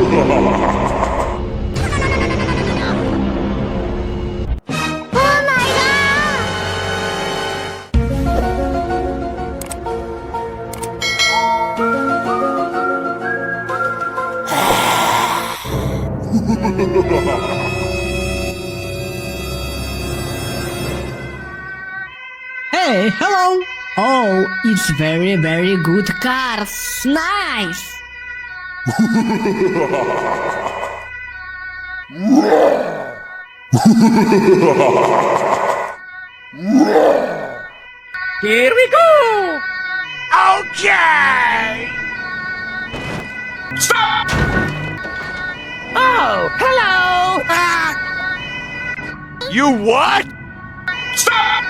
Hey, hello! Oh, it's very, very good cars. Nice! Here we go! Okay! Stop! Oh, hello! You what? Stop!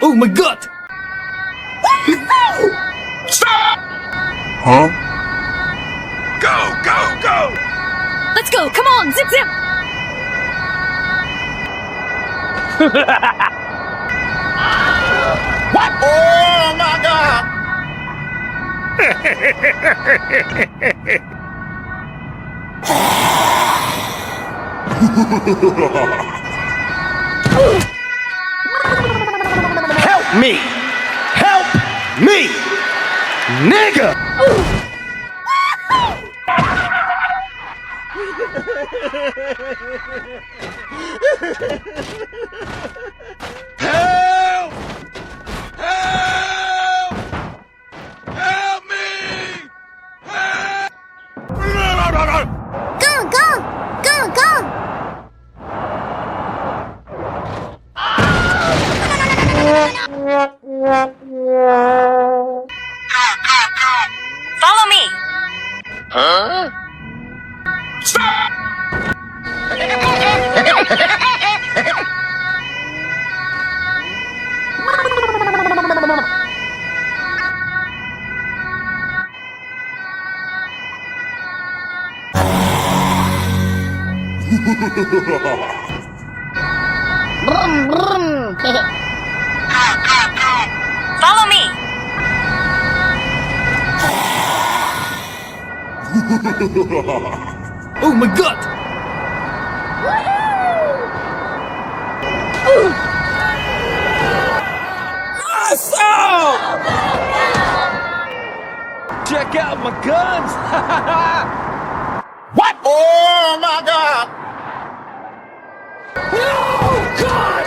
Oh my god! Stop! Huh? Go, go, go! Let's go! Come on! Zip, zip! What? Oh my god! Help me! Help me! Nigga! Help! Help! Help me! Help! Go, go! Go, go! Follow me! Huh? Stop! Brum, brum. Follow me! Oh my god! Awesome! Check out my guns! What? Oh my god! Oh god!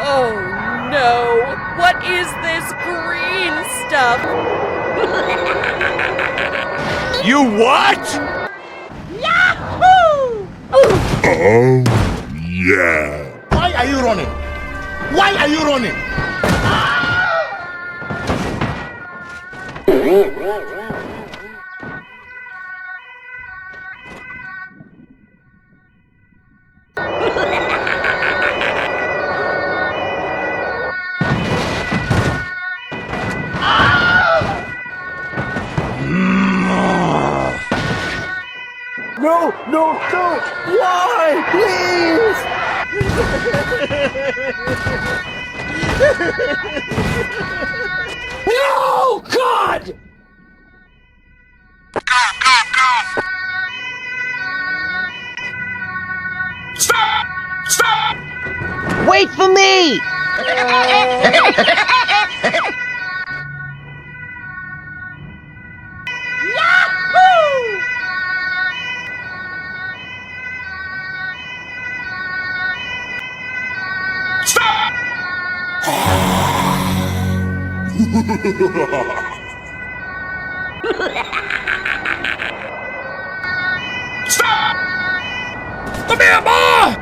Oh no! What is this green stuff? You what? Yahoo! Oh yeah. Why are you running? Why are you running? No, no, no! Why? Please! No! God! Go, go, go! Stop! Stop! Wait for me! Yahoo! Stop! Stop! Come here, boy!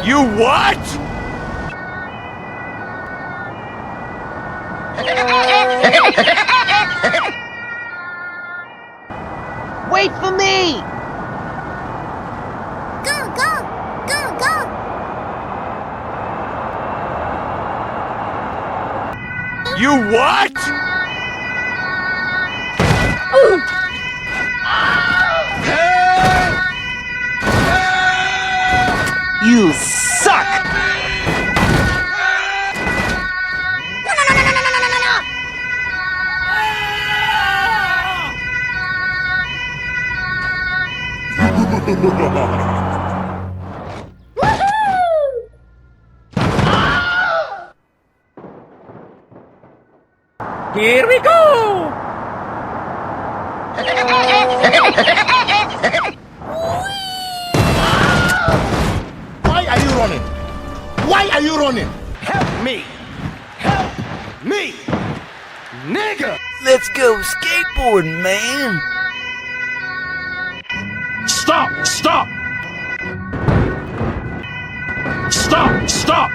You what? Wait for me! Go, go! Go, go! You what? You suck! Here we go! Why are you running? Why are you running? Help me! Help me! Nigga! Let's go skateboarding, man. Stop! Stop! Stop! Stop!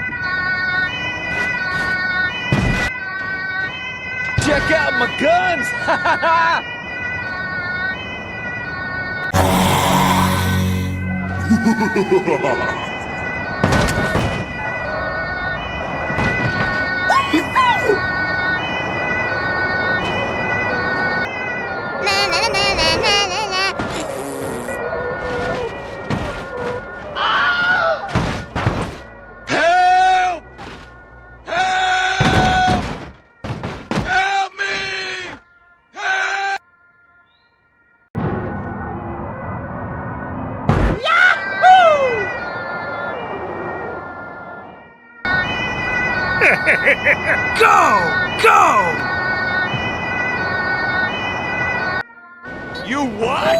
Check out my guns. Help! Help! Help me! Help! Go! Go! You what?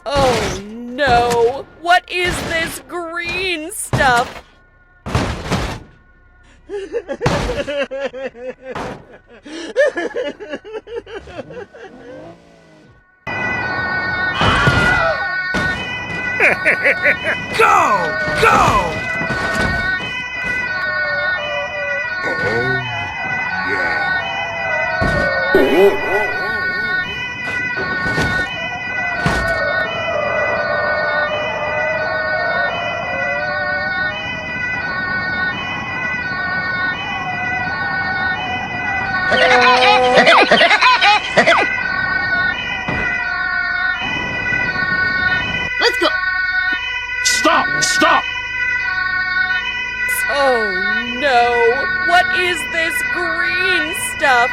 Oh no! What is this green stuff? Go! Go! Let's go. Stop! Stop! Oh no! What is this green stuff?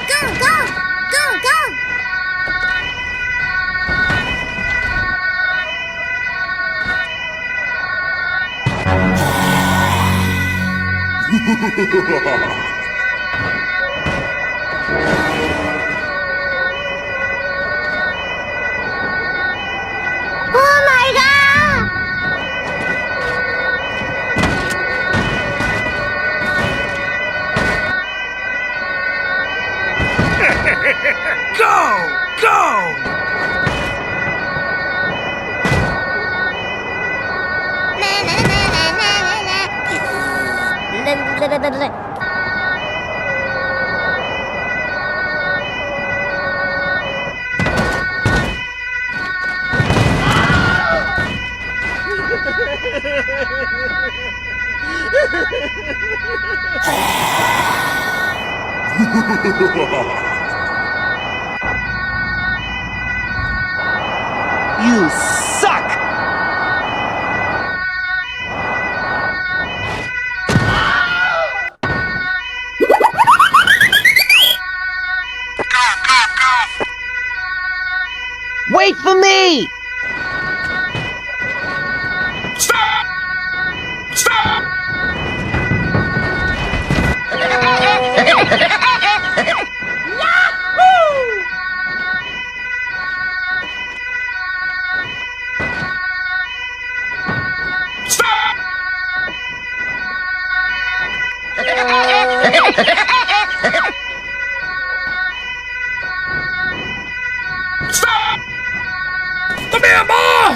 Go, go, go, go! Oh my god! Go! Go! You suck! Wait for me! Stop! Stop! Stop! Stop! Come here, boy!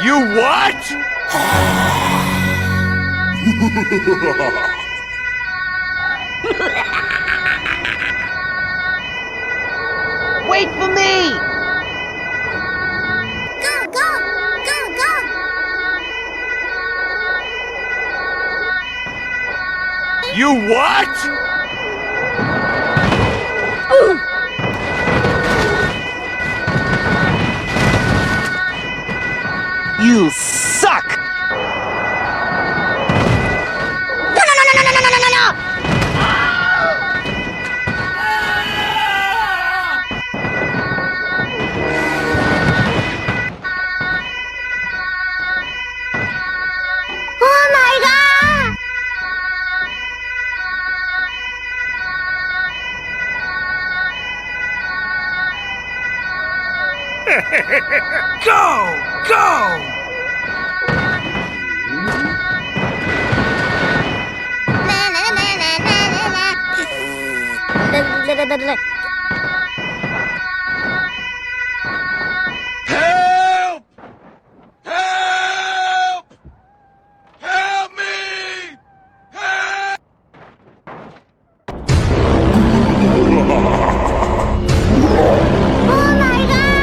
You what? Wait for me! Go, go, go, go! You what? You suck! No, no, no, no, no, no, no, no, no! Oh my god! Go! Go! Help! Help! Help me! Help! Oh my god!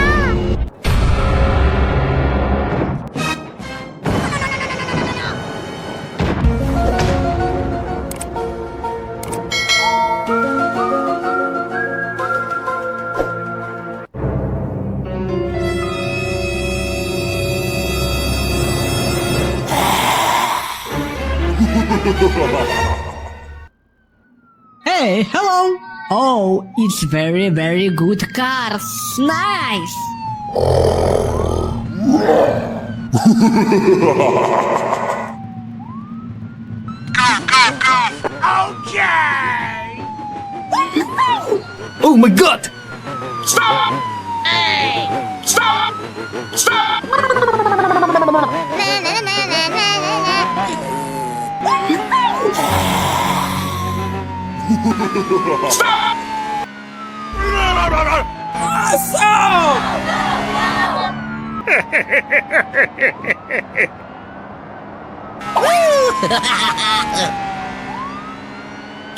Hey, hello. Oh, it's very, very good cars. Nice. Okay! Oh my god! Stop! Stop! Stop! Stop!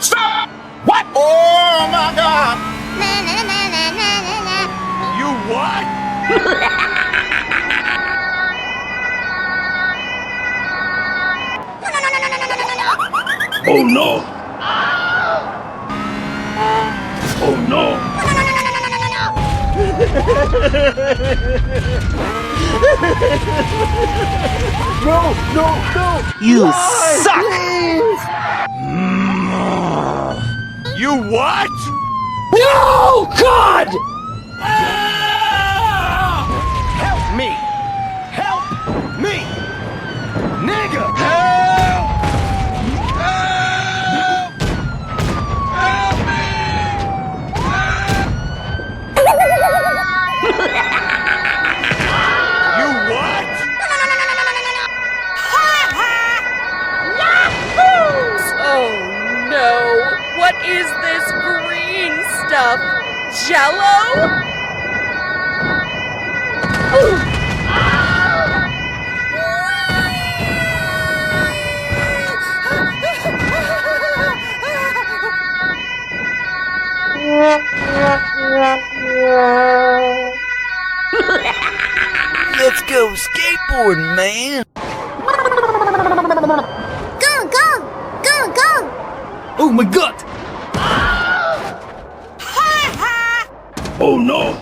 Stop! What? Oh my God! You what? Oh no! Oh no! You suck! You what? No! God! Help me! Help me! Nigga! Help! Help! Help me! You what? Oh no! What is this green stuff? Jello? Let's go skateboarding, man! Go, go! Go, go! Oh my god! Oh no!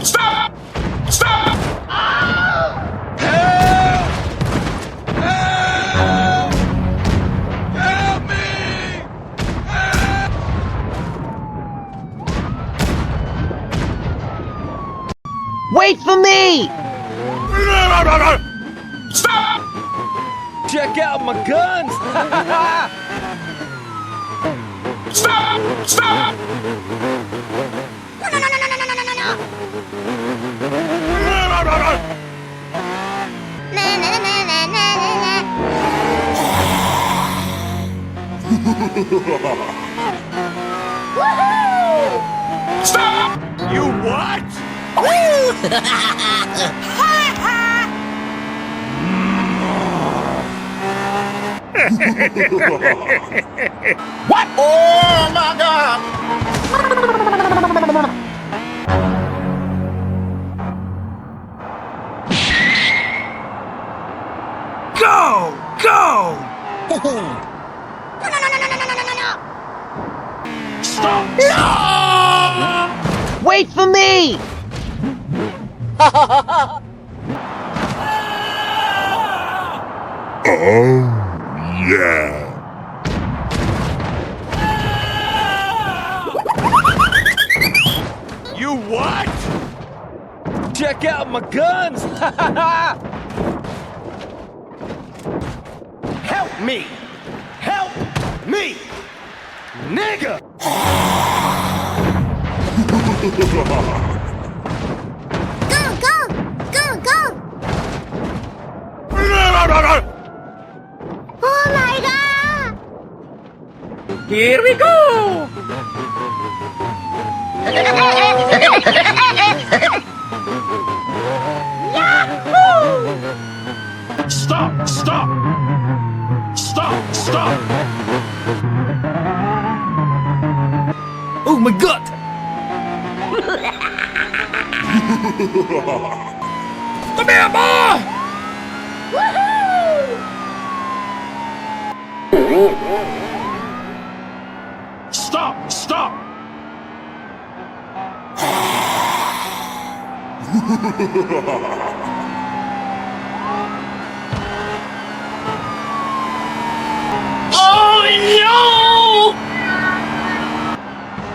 Stop! Stop! Help! Help! Help me! Wait for me! Stop! Check out my guns! Stop! Stop! Stop! You what? What? Oh my God! Go! Go! Stop! Wait for me! Yeah. You what? Check out my guns! Help me! Help me! Nigga! Go, go! Go, go! Oh my god! Here we go! Stop! Stop! Stop! Stop! Oh my god! Come here, boy! Stop! Stop! Oh no!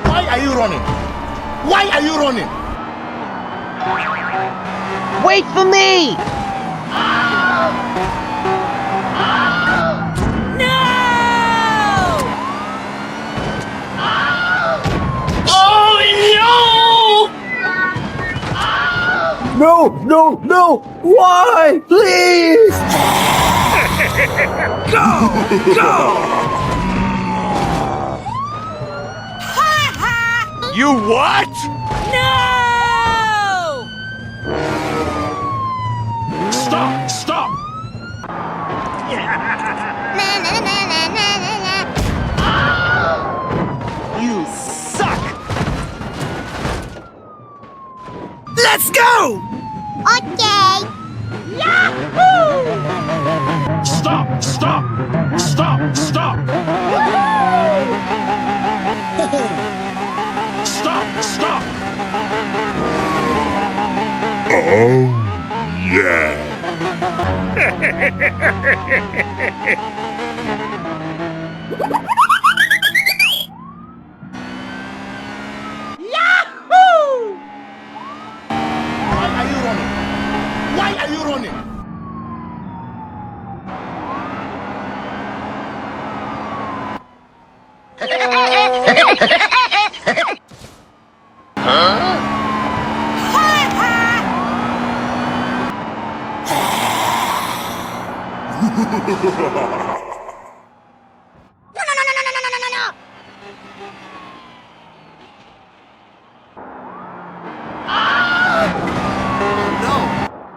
Why are you running? Why are you running? Wait for me! No, no, no! Why? Please! You what? No! Stop! Stop! You suck! Let's go! Okay! Stop! Stop! Stop! Stop! Stop! Stop! Oh yeah! Why are you running? Why are you running?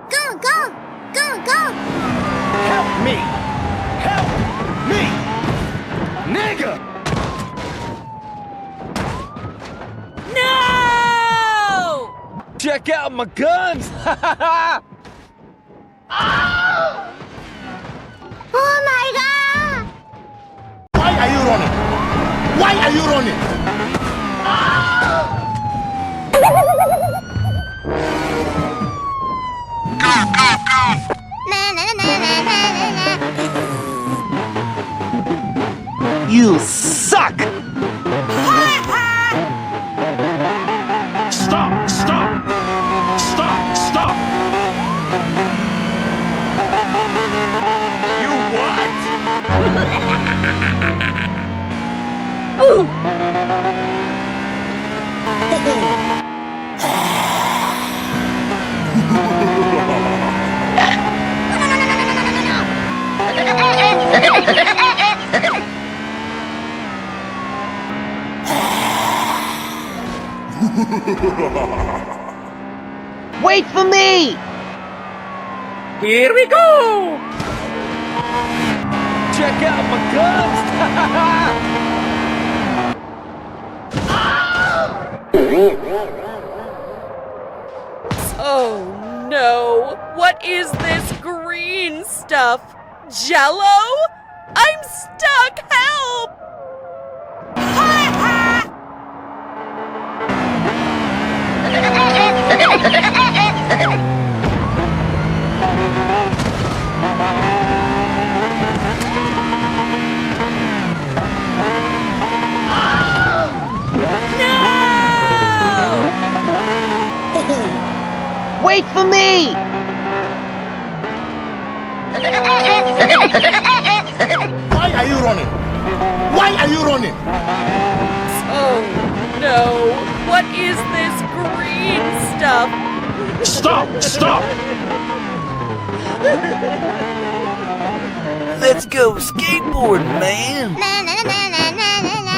Go, go! Go, go! Help me! Help me! Nigga! No! Check out my guns! Oh my god! Why are you running? Why are you running? You suck! Stop! Stop! Stop! Stop! You what? Wait for me! Here we go! Check out my guns! Oh no! What is this green stuff? Jello? I'm stuck! Help! Wait for me! Why are you running? Why are you running? Oh no! What is this green stuff? Stop! Stop! Let's go skateboard, man. Na na na na na na na.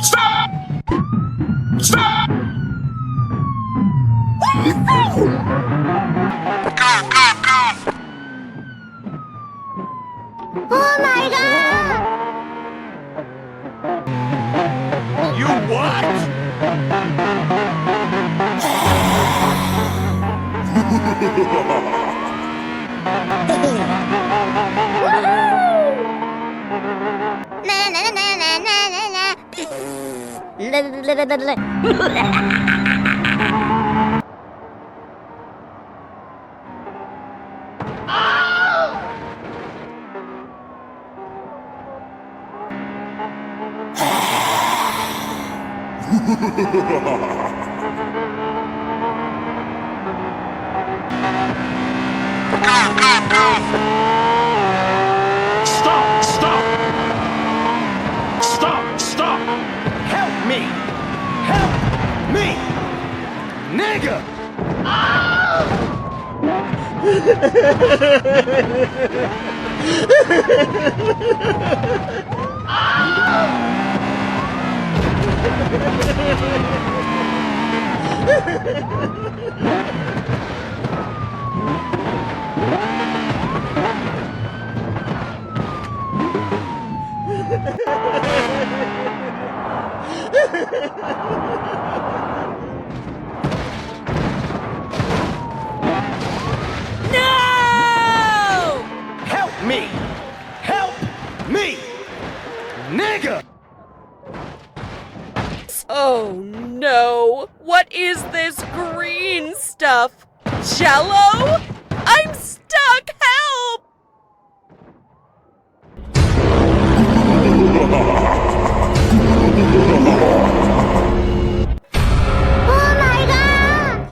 Stop! Stop! Oh my god! You what? Na na na na na na na na. La la la la la. Stop! Stop! Stop! Stop! Help me! Help me! Nigga! No! Help me! Help me! Nigga! Oh no! What is this green stuff? Jello? I'm stuck! Help! Oh my god!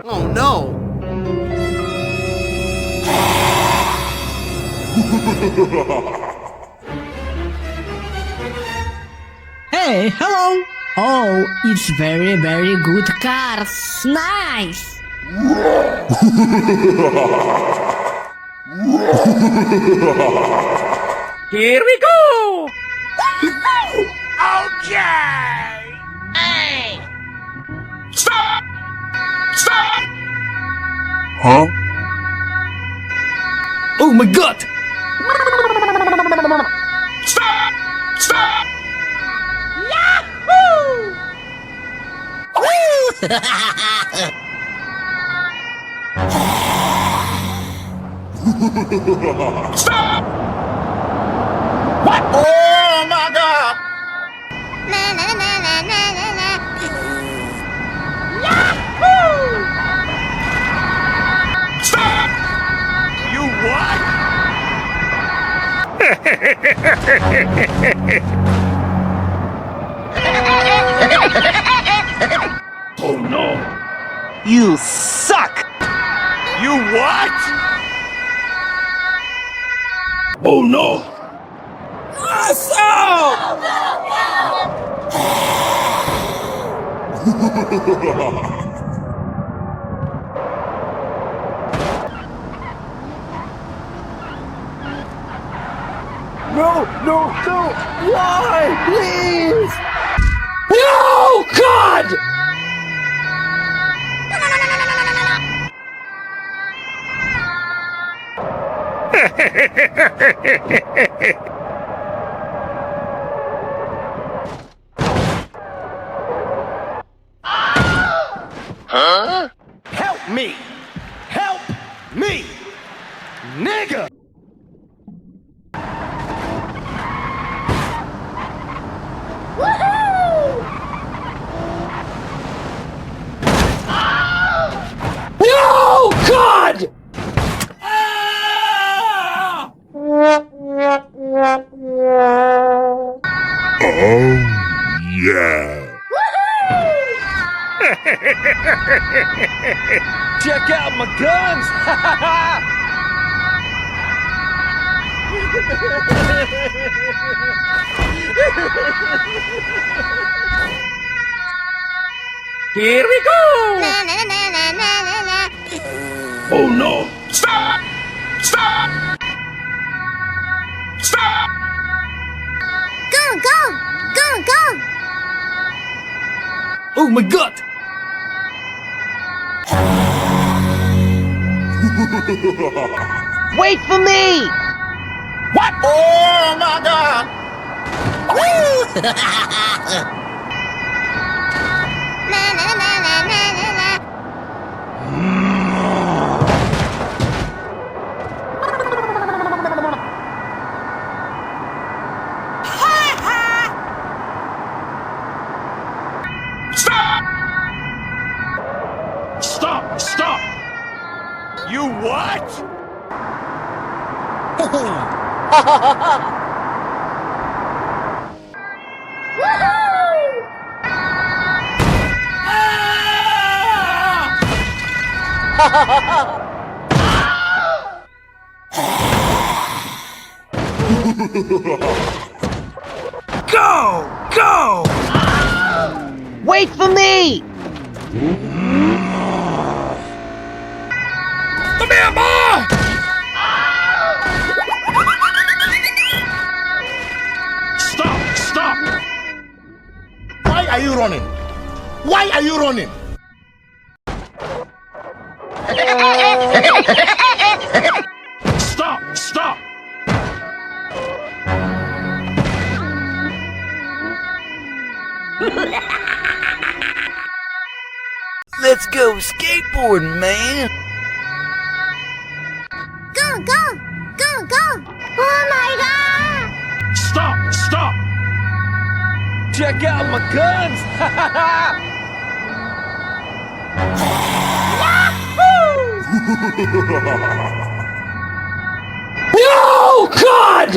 Oh no! Hey, hello. Oh, it's very, very good cars. Nice. Here we go! Stop! Stop! Oh my god! Stop! Stop! Stop! What? Oh my god! Na na na na na na na. Stop! You what? Oh no! You suck! You what? Oh no! No, no, no! Why? Please! No! God! Huh? Help me! Help me! Nigga! No! God! Yeah. Check out my guns! Here we go! Na na na na na na na. Oh no! Stop! Stop! Stop! Go, go, go, go. Oh my god! Wait for me! What? Oh my god! Na na na na na na na. Stop! Stop! Stop! You what? Go! Go! Wait for me! Come here, boy! Stop! Stop! Why are you running? Why are you running? Stop! Stop! Let's go skateboarding, man! Go, go, go, go. Oh my god. Stop! Stop! Check out my guns! No! God!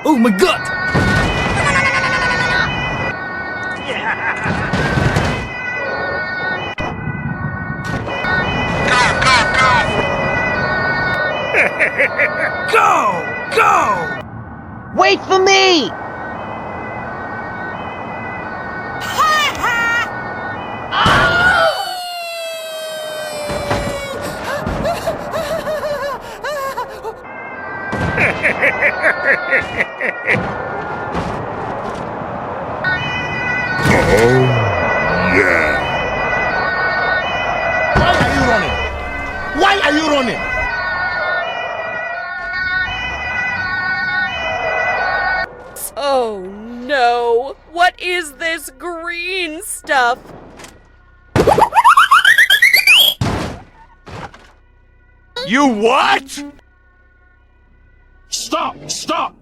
Oh my god! Go! Go! Wait for me! Yeah. Why are you running? Why are you running? Oh no! What is this green stuff? You what? Stop! Stop!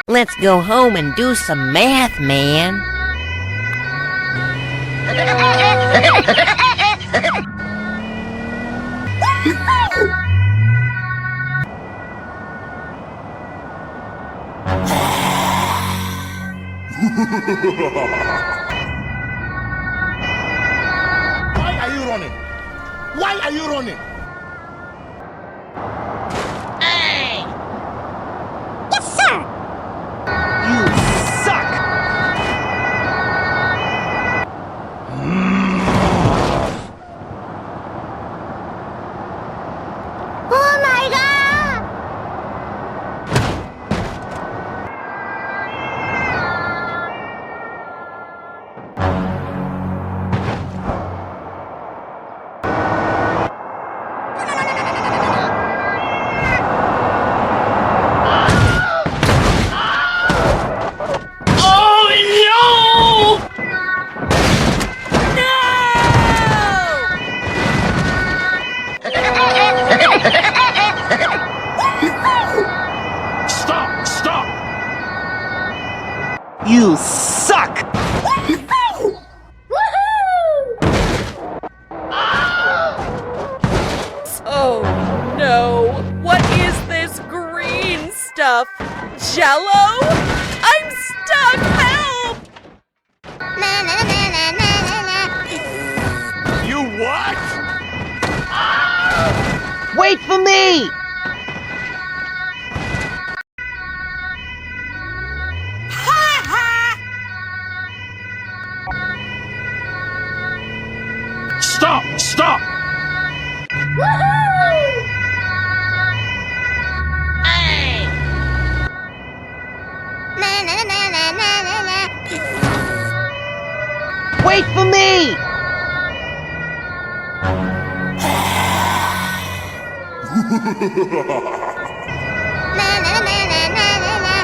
Let's go home and do some math, man. Why are you running? Why are you running? Yes, sir. You suck! Jello? I'm stuck! Help! Na na na na na na na. You what? Wait for me! Stop! Stop! Na na na na na na na. Wait for me! Na na na na na na na.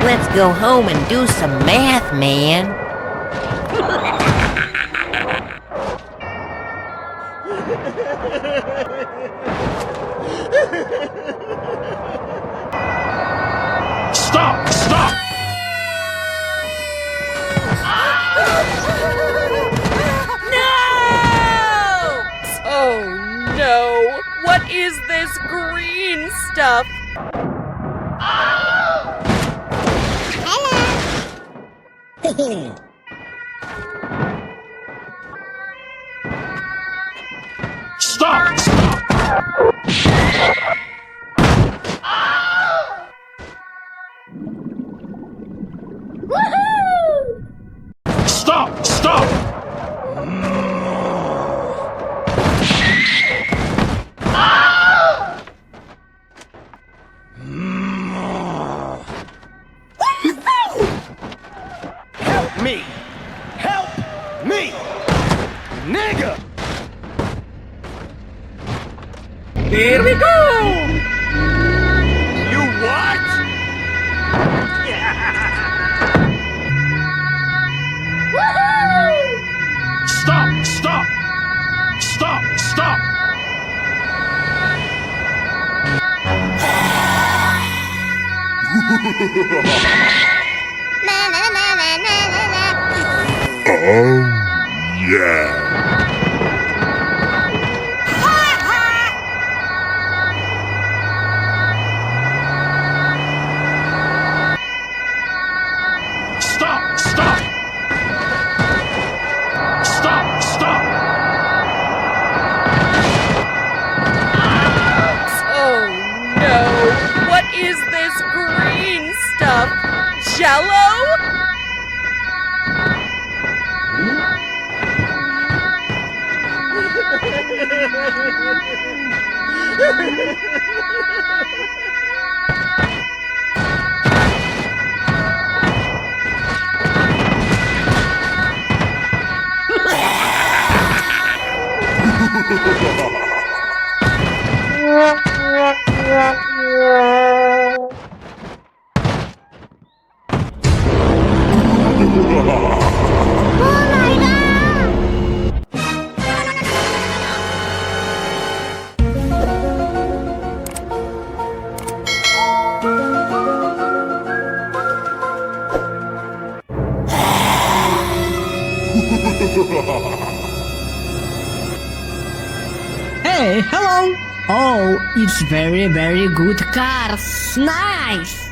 Let's go home and do some math, man. Stop! Stop! Oh no! What is this green stuff? Stop! Stop! Stop! Stop! Help me! Help me! Nigga! Here we go! You what? Stop! Stop! Stop! Stop! Na na na na na na na. Oh, yeah. Stop! Stop! Stop! Stop! Oh no! What is this green stuff? Jello? Hey, hello. Oh, it's very, very good cars. Nice.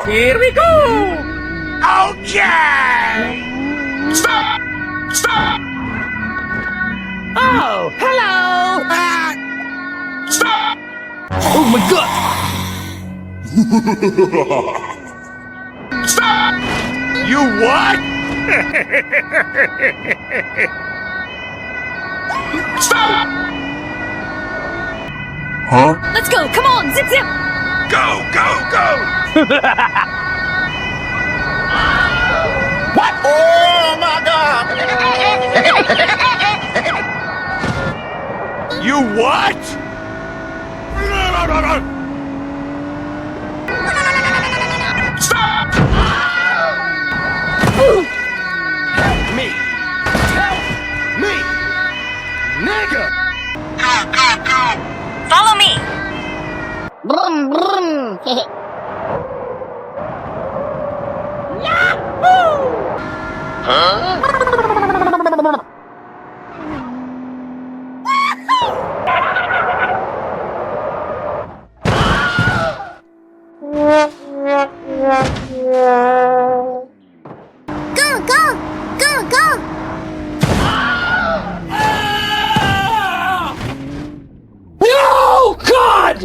Here we go! Okay! Stop! Stop! Oh, hello! Stop! Oh my god! Stop! You what? Stop! Huh? Let's go! Come on! Zip zip! Go, go, go! What? Oh my God! You what? Stop! Help me! Help me! Nigga! Follow me! Brum, brum. Go, go, go, go. No, God!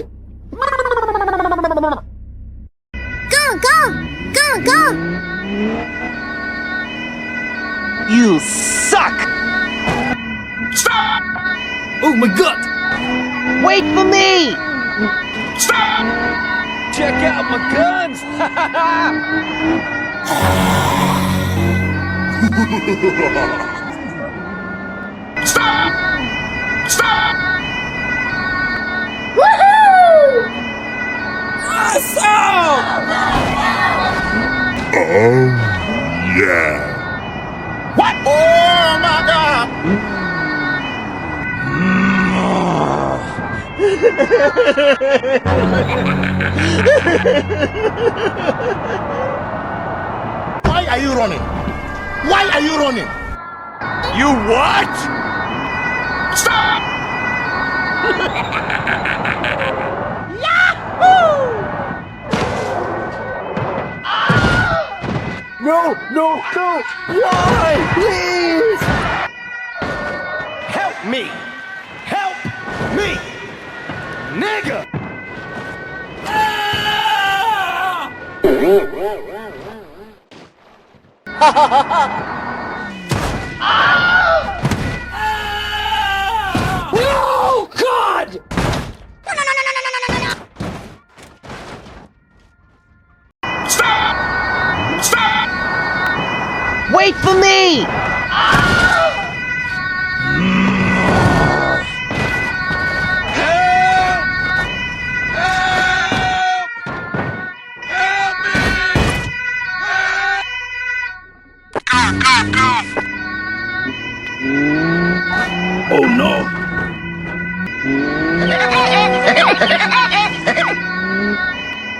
Go, go, go, go. You suck! Stop! Oh my God! Wait for me! Stop! Check out my guns! Stop! Stop! Woohoo! Awesome! Oh, yeah. What? Oh my God! Why are you running? Why are you running? You what? Stop! No, no, no! Why? Please! Help me! Help me! Nigga! No, God! Stop! Stop! Wait for me! Help! Help! Help me! Help! Go, go, go! Oh no!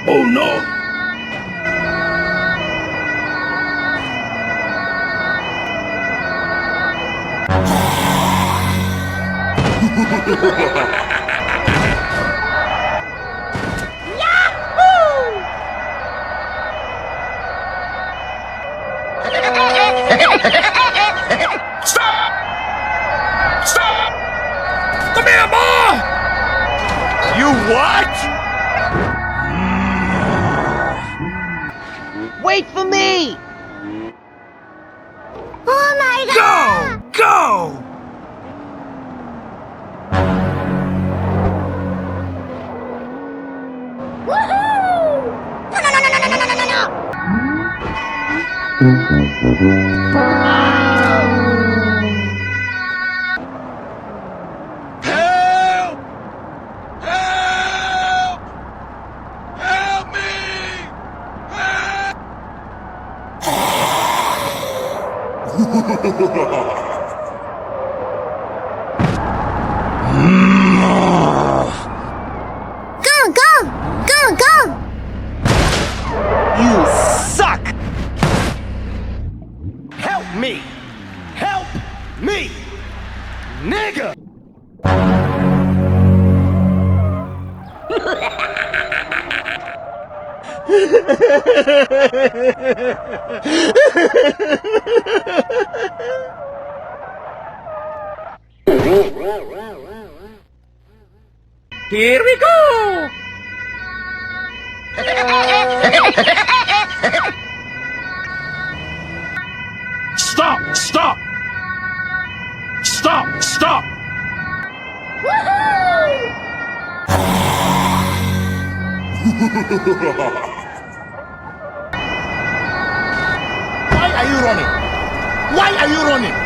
Oh no! Stop! Stop! Come here, boy! You what? Wait for me! Oh my God! Go! Go! Woohoo! No, no, no, no, no, no, no, no, no, no! Help! Help! Help me! Help! Go, go, go, go! You suck! Help me! Help me! Nigga! Here we go! Stop! Stop! Stop! Stop! Woohoo! Why are you running? Why are you running?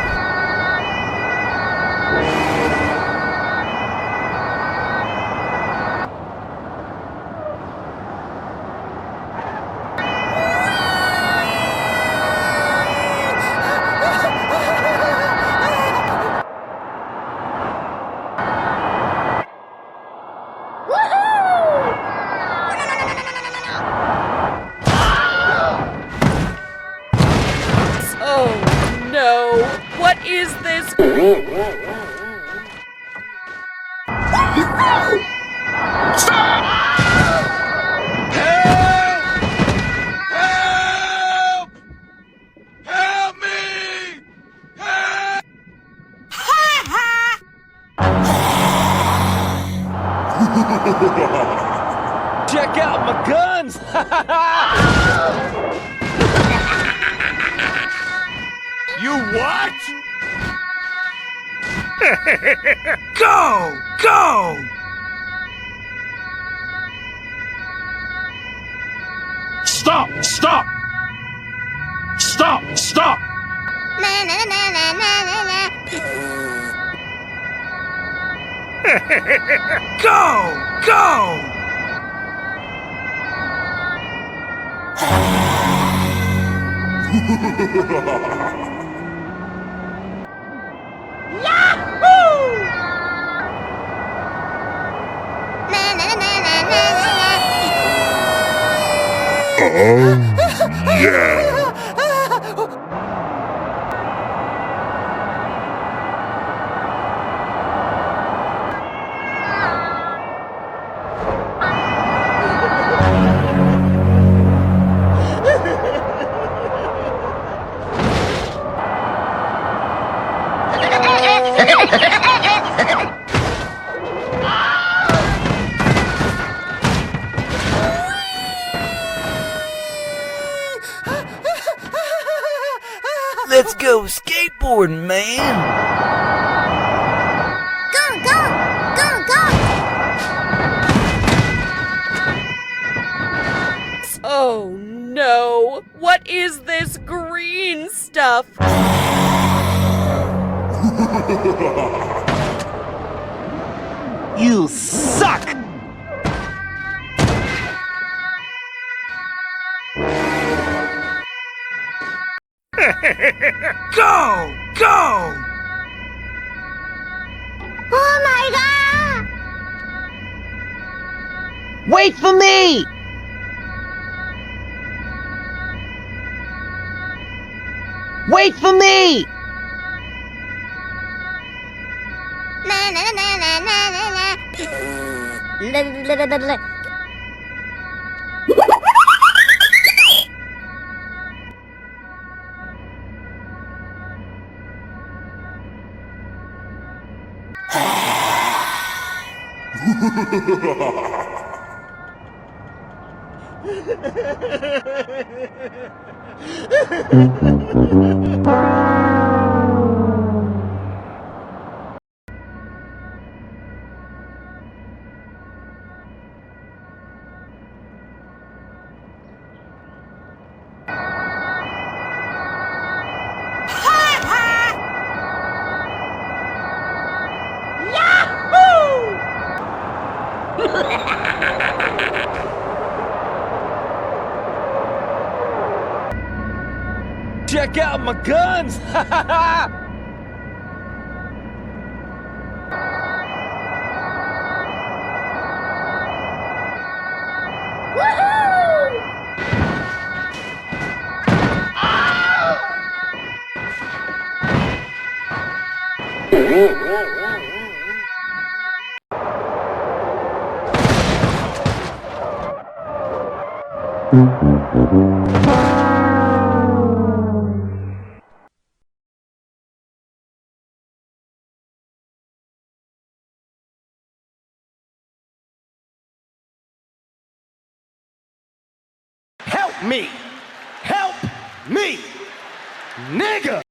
Woohoo! What is this? Help! Help me! Help! Check out my guns! You what? Go! Go! Stop! Stop! Stop! Stop! Na na na na na na na. Go! Go! Na na na na na na. Let's go skateboarding, man! Go go go go. Oh no! What is this green stuff? You suck! Go! Go! Oh my god! Wait for me! Wait for me! Na na na na na na na. La la la la la. Check out my guns! Help me! Help me! Nigga!